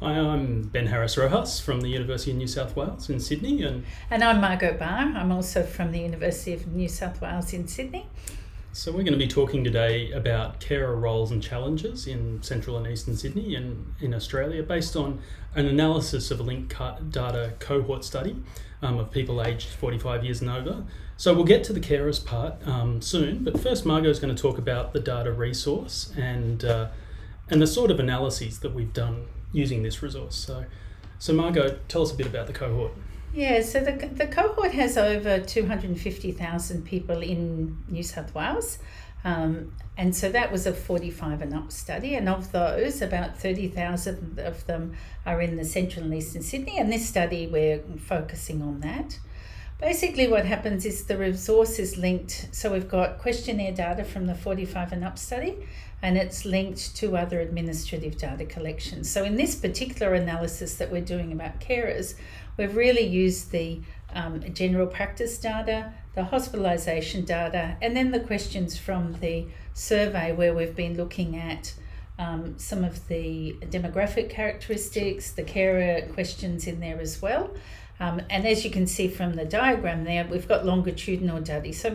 Hi, I'm Ben Harris-Roxas from the University of New South Wales in Sydney. And I'm Margo Barr. I'm also from the University of New South Wales in Sydney. So we're going to be talking today about carer roles and challenges in central and eastern Sydney and in Australia based on an analysis of a Linkage Data cohort study of people aged 45 years and over. So we'll get to the carers part soon, but first Margo's going to talk about the data resource and the sort of analyses that we've done using this resource. So Margo, tell us a bit about the cohort. Yeah, so the cohort has over 250,000 people in New South Wales. And so that was a 45 and up study. And of those, about 30,000 of them are in the central and eastern Sydney. And this study, we're focusing on that. Basically what happens is the resource is linked. So we've got questionnaire data from the 45 and up study, and it's linked to other administrative data collections. So in this particular analysis that we're doing about carers, we've really used the general practice data, the hospitalisation data, and then the questions from the survey where we've been looking at some of the demographic characteristics, the carer questions in there as well. And as you can see from the diagram there, we've got longitudinal data. So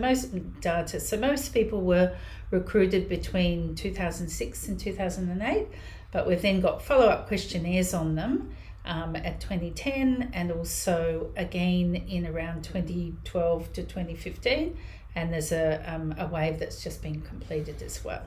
most people were recruited between 2006 and 2008, but we've then got follow-up questionnaires on them at 2010 and also again in around 2012 to 2015. And there's a wave that's just been completed as well.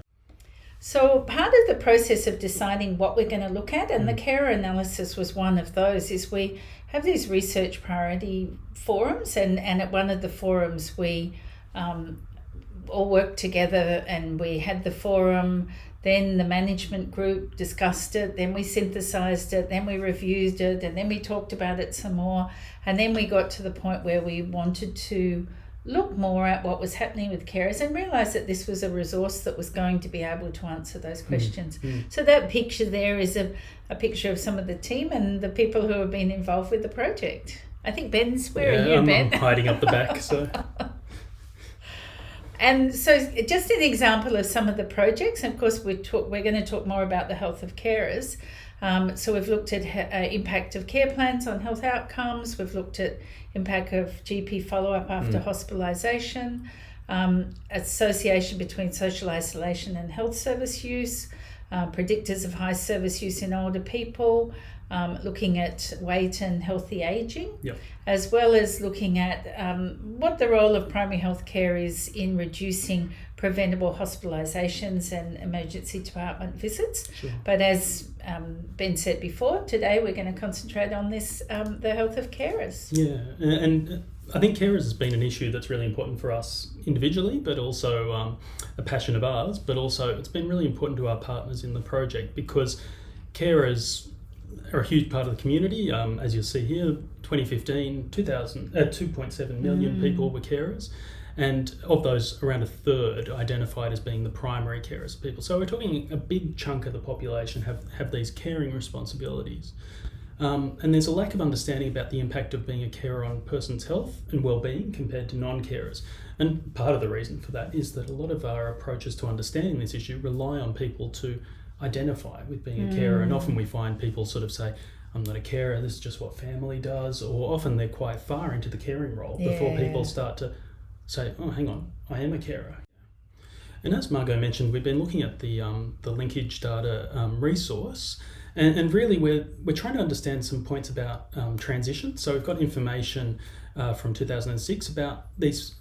So part of the process of deciding what we're going to look at, and the carer analysis was one of those, is we have these research priority forums, and at one of the forums we all worked together and we had the forum, then the management group discussed it, then we synthesized it, then we reviewed it, and then we talked about it some more, and then we got to the point where we wanted to look more at what was happening with carers and realise that this was a resource that was going to be able to answer those questions. So that picture there is a picture of some of the team and the people who have been involved with the project. I think Ben's wearing Ben. I'm hiding up the back. So. And so just an example of some of the projects, and of course we're going to talk more about the health of carers. So we've looked at impact of care plans on health outcomes. We've looked at impact of GP follow-up after hospitalisation, association between social isolation and health service use, predictors of high service use in older people, looking at weight and healthy ageing, as well as looking at what the role of primary health care is in reducing preventable hospitalisations and emergency department visits. Sure. But as Ben said before, today we're going to concentrate on this, the health of carers. Yeah, and I think carers has been an issue that's really important for us individually, but also a passion of ours, but also it's been really important to our partners in the project because carers are a huge part of the community. As you'll see here, 2015, 2.7 million people were carers. And of those, around a third identified as being the primary carers of people. So we're talking a big chunk of the population have these caring responsibilities. And there's a lack of understanding about the impact of being a carer on a person's health and well-being compared to non-carers. And part of the reason for that is that a lot of our approaches to understanding this issue rely on people to identify with being a carer. And often we find people sort of say, I'm not a carer, this is just what family does. Or often they're quite far into the caring role before people start to say, oh, hang on, I am a carer. And as Margo mentioned, we've been looking at the Linkage Data resource, and really we're trying to understand some points about transition. So we've got information from 2006 about these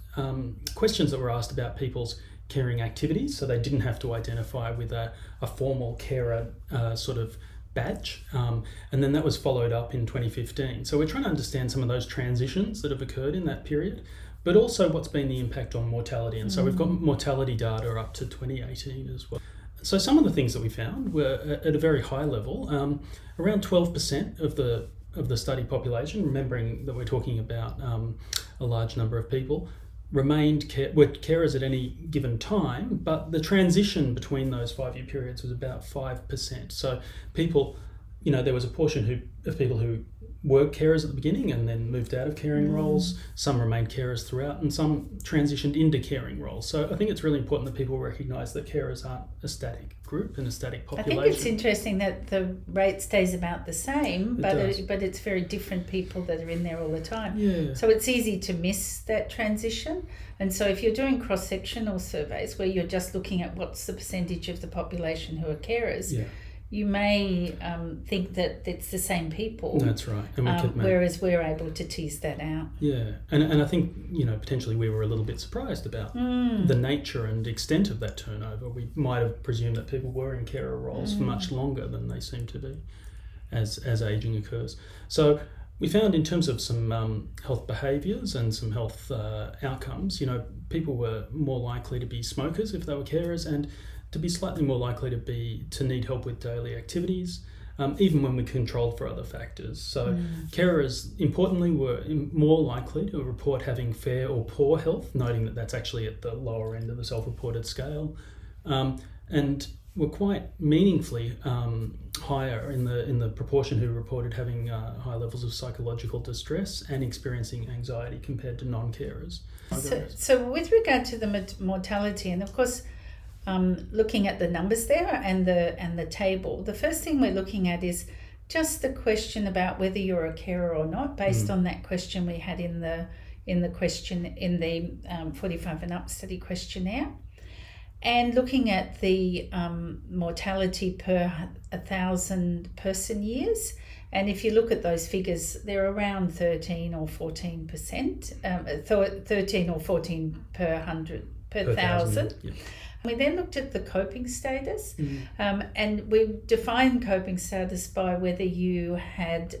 questions that were asked about people's caring activities, so they didn't have to identify with a formal carer sort of badge, and then that was followed up in 2015. So we're trying to understand some of those transitions that have occurred in that period, but also what's been the impact on mortality. And so we've got mortality data up to 2018 as well. So some of the things that we found were at a very high level. Around 12% of the study population, remembering that we're talking about a large number of people, were carers at any given time, but the transition between those 5-year periods was about 5%. So people, there was a portion of people who were carers at the beginning and then moved out of caring roles. Some remained carers throughout, and some transitioned into caring roles. So I think it's really important that people recognise that carers aren't a static group and a static population. I think it's interesting that the rate stays about the same, but it's very different people that are in there all the time. Yeah. So it's easy to miss that transition. And so if you're doing cross-sectional surveys where you're just looking at what's the percentage of the population who are carers, you may think that it's the same people. That's right. And whereas we're able to tease that out. Yeah. And I think, potentially we were a little bit surprised about the nature and extent of that turnover. We might have presumed that people were in carer roles for much longer than they seem to be as ageing occurs. So we found in terms of some health behaviours and some health outcomes, people were more likely to be smokers if they were carers, and to be slightly more likely to need help with daily activities, even when we controlled for other factors. So carers, importantly, were more likely to report having fair or poor health, noting that that's actually at the lower end of the self-reported scale, and were quite meaningfully higher in the proportion who reported having high levels of psychological distress and experiencing anxiety compared to non-carers. So with regard to the mortality, and of course, looking at the numbers there and the table, the first thing we're looking at is just the question about whether you're a carer or not, based on that question we had in the 45 and up study questionnaire, and looking at the mortality per 1,000 person years. And if you look at those figures, they're around 13 or 14%, 13 or 14 per 1,000. Yeah. We then looked at the coping status, and we defined coping status by whether you had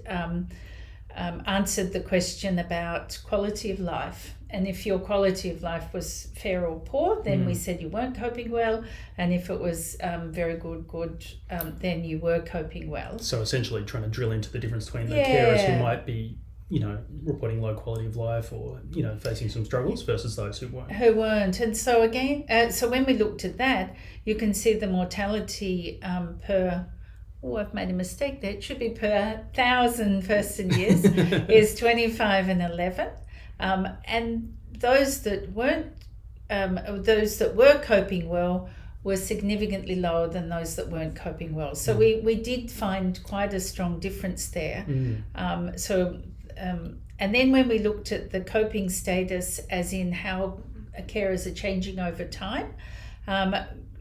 answered the question about quality of life. And if your quality of life was fair or poor, then we said you weren't coping well. And if it was very good, then you were coping well. So essentially trying to drill into the difference between the carers who might be reporting low quality of life or, facing some struggles versus those who weren't. And so again, so when we looked at that, you can see the mortality I've made a mistake there. It should be per 1,000 person years is 25 and 11. And those that were coping well were significantly lower than those that weren't coping well. So we did find quite a strong difference there. And then when we looked at the coping status, as in how carers are changing over time,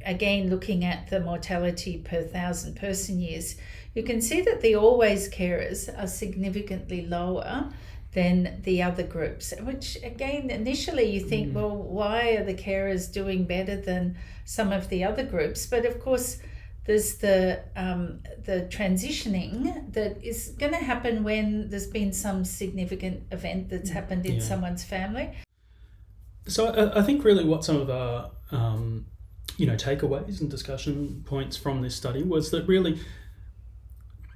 again looking at the mortality per 1,000 person years, you can see that the always carers are significantly lower than the other groups, which again initially you think, well, why are the carers doing better than some of the other groups? But of course there's the transitioning that is going to happen when there's been some significant event that's happened in someone's family. So I think really what some of our takeaways and discussion points from this study was that really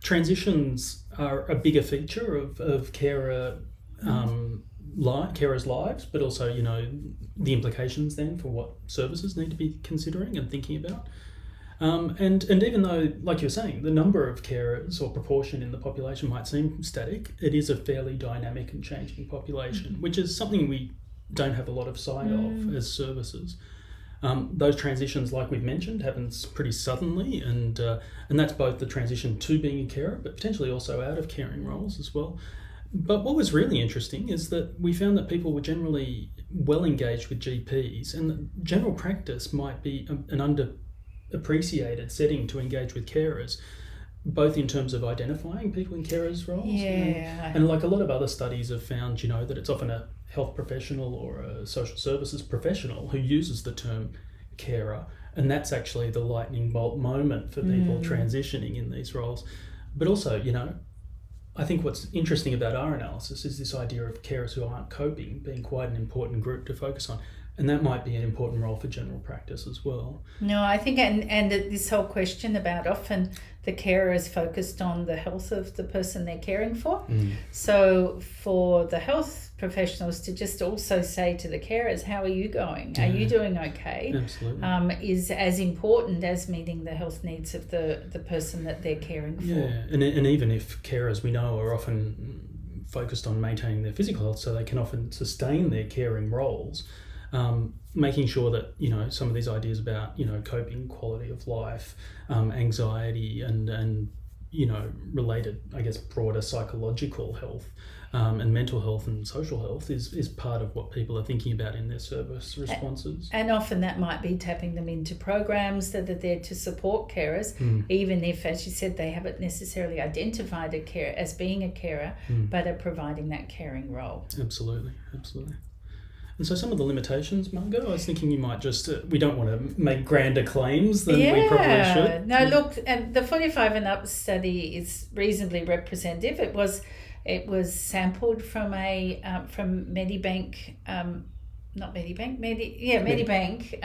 transitions are a bigger feature of carers' lives, but also the implications then for what services need to be considering and thinking about. And even though, like you're saying, the number of carers or proportion in the population might seem static, it is a fairly dynamic and changing population, which is something we don't have a lot of sight of as services. Those transitions, like we've mentioned, happens pretty suddenly, and that's both the transition to being a carer, but potentially also out of caring roles as well. But what was really interesting is that we found that people were generally well engaged with GPs, and that general practice might be an underappreciated setting to engage with carers, both in terms of identifying people in carers roles, and like a lot of other studies have found, that it's often a health professional or a social services professional who uses the term carer, and that's actually the lightning bolt moment for people transitioning in these roles. But also, I think what's interesting about our analysis is this idea of carers who aren't coping being quite an important group to focus on. And that might be an important role for general practice as well. No, I think, and this whole question about often the carer is focused on the health of the person they're caring for. So for the health professionals to just also say to the carers, how are you going? Are you doing okay? Absolutely. Is as important as meeting the health needs of the person that they're caring for. Yeah, and even if carers, we know, are often focused on maintaining their physical health, so they can often sustain their caring roles. Making sure that, you know, some of these ideas about, you know, coping, quality of life, anxiety and you know, related, I guess, broader psychological health and mental health and social health is part of what people are thinking about in their service responses. And often that might be tapping them into programs that are there to support carers, even if, as you said, they haven't necessarily identified a carer as being a carer, but are providing that caring role. Absolutely. And so some of the limitations, Margo, I was thinking you might just, we don't want to make grander claims than we probably should. No, look, and the 45 and up study is reasonably representative. It was sampled from Medibank, Medibank,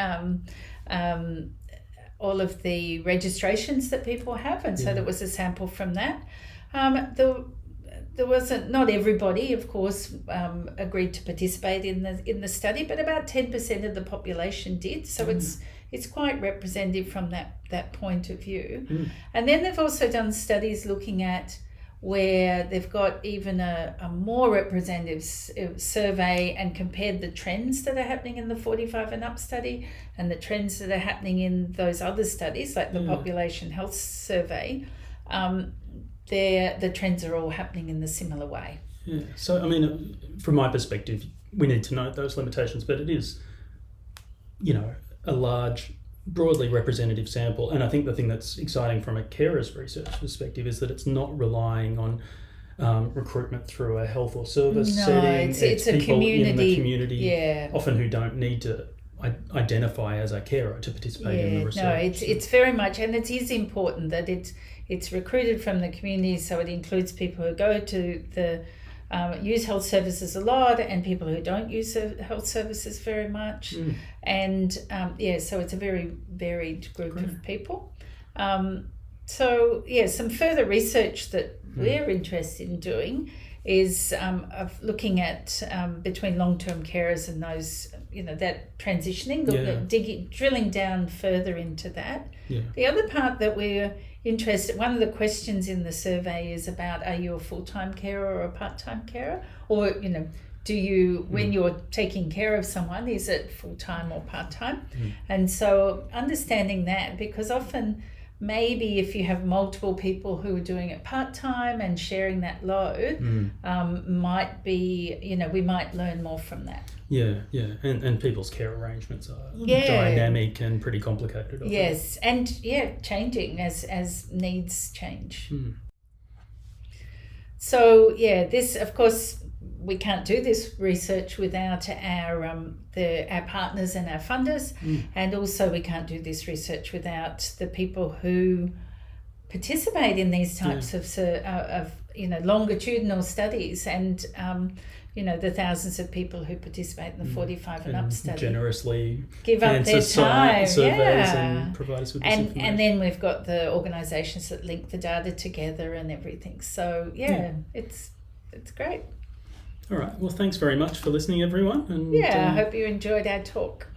all of the registrations that people have, and so there was a sample from that. There wasn't, not everybody, of course, agreed to participate in the study, but about 10% of the population did. So it's quite representative from that point of view. And then they've also done studies looking at where they've got even a more representative survey and compared the trends that are happening in the 45 and up study and the trends that are happening in those other studies, like the population health survey. The trends are all happening in the similar way. Yeah. So, I mean, from my perspective, we need to note those limitations, but it is, you know, a large, broadly representative sample. And I think the thing that's exciting from a carer's research perspective is that it's not relying on recruitment through a health or service setting. It's a people community. in the community, often who don't need to identify as a carer to participate in the research. No, it's very much, and it is important that it's recruited from the community, so it includes people who go to the use health services a lot and people who don't use health services very much. And so it's a very varied group of people. Some further research that we're interested in doing is of looking at between long-term carers and those, you know, that transitioning, drilling down further into that. The other part that we're interested, one of the questions in the survey is about, are you a full-time carer or a part-time carer? Or, you know, do you, when you're taking care of someone, is it full-time or part-time? And so understanding that, because often maybe if you have multiple people who are doing it part-time and sharing that load, might be, you know, we might learn more from that. And people's care arrangements are dynamic and pretty complicated. Yes, and changing as needs change. So this, of course, we can't do this research without our partners and our funders, and also we can't do this research without the people who participate in these types of longitudinal studies, and the thousands of people who participate in the 45 and up study generously give up their time, surveys and provide us with this information. And then we've got the organisations that link the data together and everything. So it's great. All right. Well, thanks very much for listening, everyone. And I hope you enjoyed our talk.